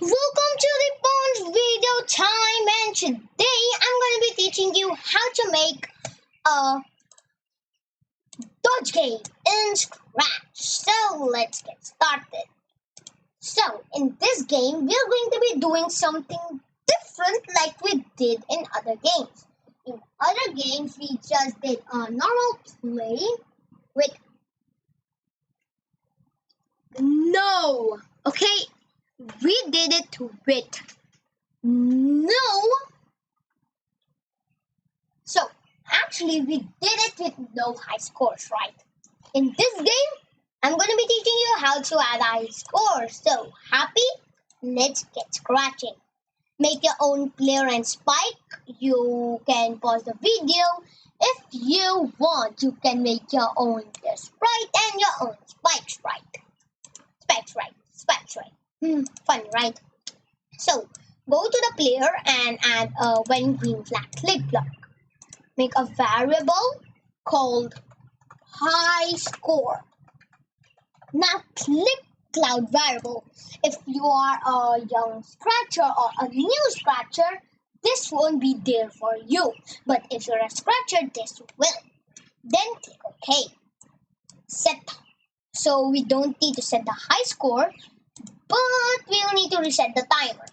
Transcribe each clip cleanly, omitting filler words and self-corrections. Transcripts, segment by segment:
Welcome to the Bones video time, and today I'm going to be teaching you how to make a dodge game in Scratch. So let's get started. So in this game, we're going to be doing something different like we did in other games. In other games, we just did a normal play with okay? We did it with no. So actually we did it with no high scores, right? In this game, I'm going to be teaching you how to add high scores. So happy? Let's get scratching. Make your own player and spike. You can pause the video. If you want, you can make your own player sprite and your own spike sprite. Spike sprite. Funny, right? So go to the player and add a when green flag click block. Make a variable called high score. Now click cloud variable. If you are a young scratcher or a new scratcher, this won't be there for you. But if you're a scratcher, this will. Then click OK. Set. So we don't need to set the high score, but we'll need to reset the timer.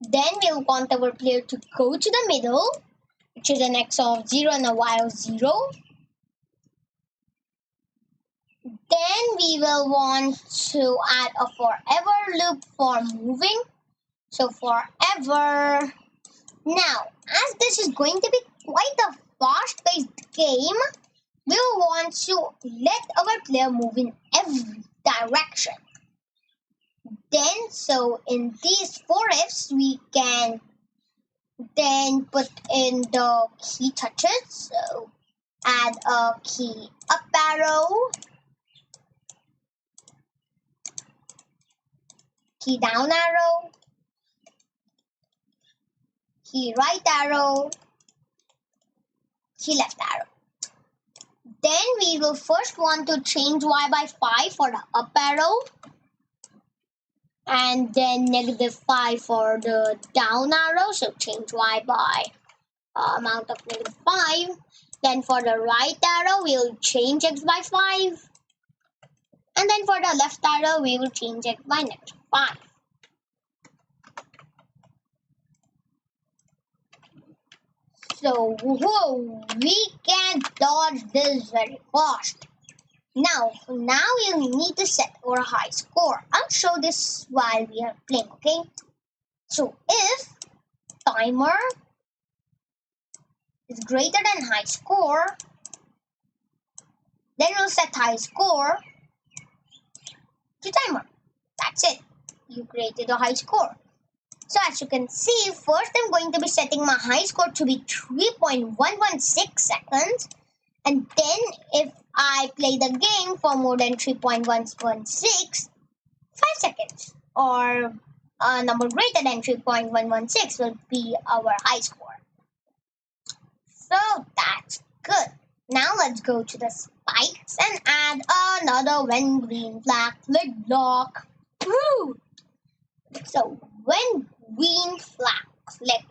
Then we'll want our player to go to the middle, which is an X of 0 and a Y of 0. Then we will want to add a forever loop for moving. So forever. Now, as this is going to be quite a fast-paced game, we'll want to let our player move in every direction. Then, so in these four ifs, we can then put in the key touches. So add a key up arrow, key down arrow, key right arrow, key left arrow. Then we will first want to change Y by 5 for the up arrow, and then -5 for the down arrow. So change Y by amount of -5. Then for the right arrow, we will change X by 5. And then for the left arrow, we will change X by -5. So, whoa, we can dodge this very fast. Now we'll need to set our high score. I'll show this while we are playing, okay? So if timer is greater than high score, then we'll set high score to timer. That's it. You created a high score. So as you can see, first I'm going to be setting my high score to be 3.116 seconds. And then if I play the game for more than 3.116, 5 seconds. Or a number greater than 3.116 will be our high score. So that's good. Now let's go to the spikes and add another when green flag click block. Woo! So when green flag click,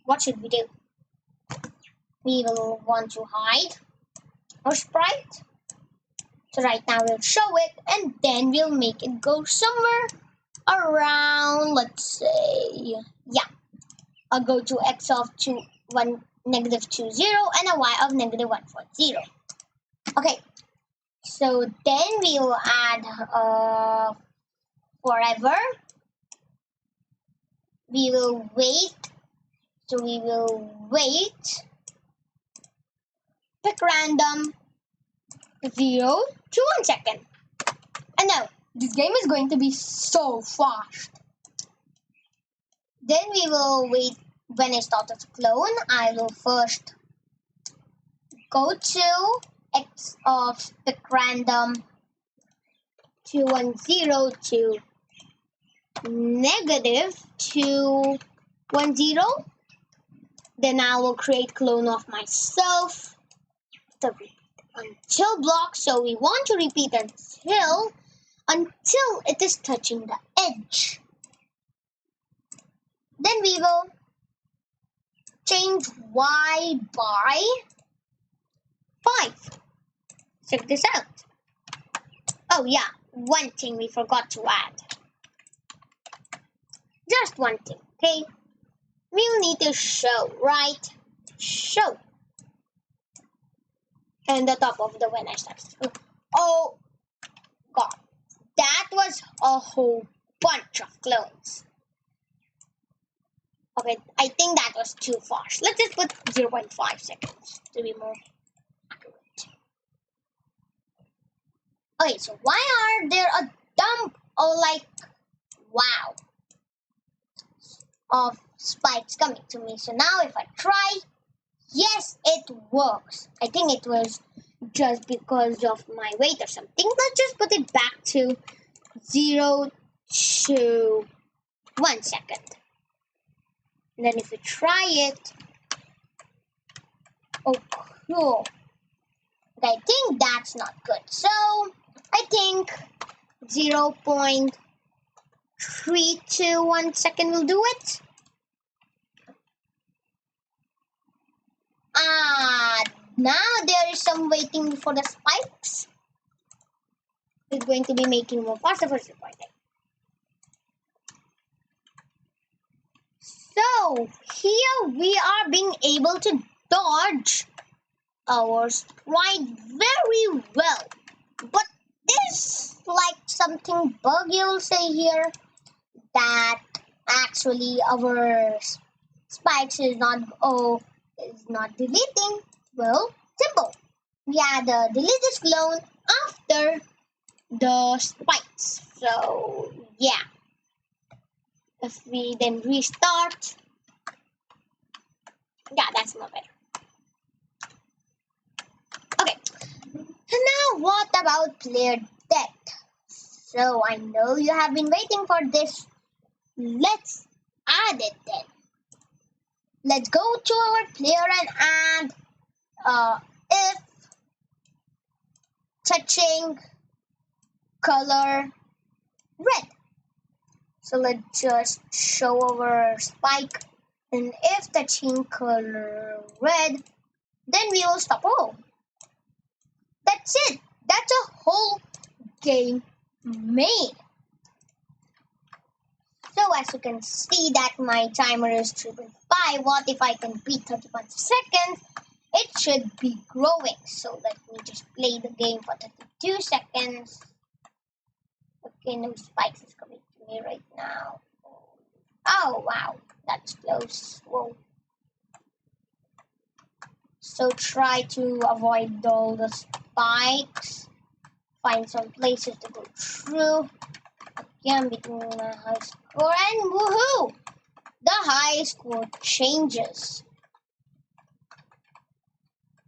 what should we do? We will want to hide our sprite. So right now we'll show it and then we'll make it go somewhere around, let's say, I'll go to X of -2 0 and a Y of -140. Okay, so then we will add forever. We will wait. So we will wait. Pick random 0 to 1 second. And now this game is going to be so fast. Then we will wait. When it starts to clone, I will first go to X of pick random 210 to -210. Then I will create clone of myself. The until block. So we want to repeat until it is touching the edge. Then we will change y by 5. Check this out. Oh yeah, one thing we forgot to add. Just one thing, okay? We'll need to show, right? Show. And the top of the when I start. Oh god, that was a whole bunch of clones. Okay, I think that was too fast. Let's just put 0.5 seconds to be more accurate. Okay, so why are there a dump or like, wow, of spikes coming to me? So now if I try, yes, it works. I think it was just because of my weight or something. Let's just put it back to 0 to 1 second. And then if we try it, oh cool. But I think that's not good. So I think 0.321 second will do it. Now there is some waiting for the spikes. It's going to be making more faster for recording. So here we are being able to dodge our sprite very well. But there's like something bug you'll say here, that actually our spikes is not deleting. Well, simple. We had to delete this clone after the spikes. So yeah. If we then restart, yeah, that's not better. Okay, so now what about player death? So I know you have been waiting for this. Let's add it then. Let's go to our player and add if touching color red. So let's just show our spike, and if touching color red, then we will stop. Oh, that's it. That's a whole game made. So as you can see that my timer is 3.5. What if I can beat 31 seconds? It should be growing. So let me just play the game for 32 seconds. Okay, no spikes is coming to me right now. Oh wow, that's close. Whoa. So try to avoid all the spikes. Find some places to go through. Again, between a high score and woohoo! The high score changes.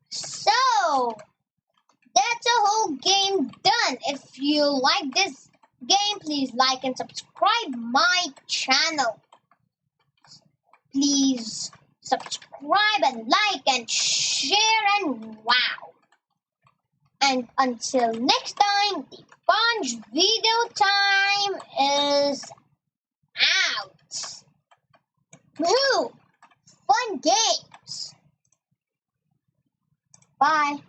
So that's a whole game done. If you like this game, please like and subscribe my channel. Please subscribe and like and share, and wow. And until next time, the Punch video time is out. Woohoo! Fun games. Bye.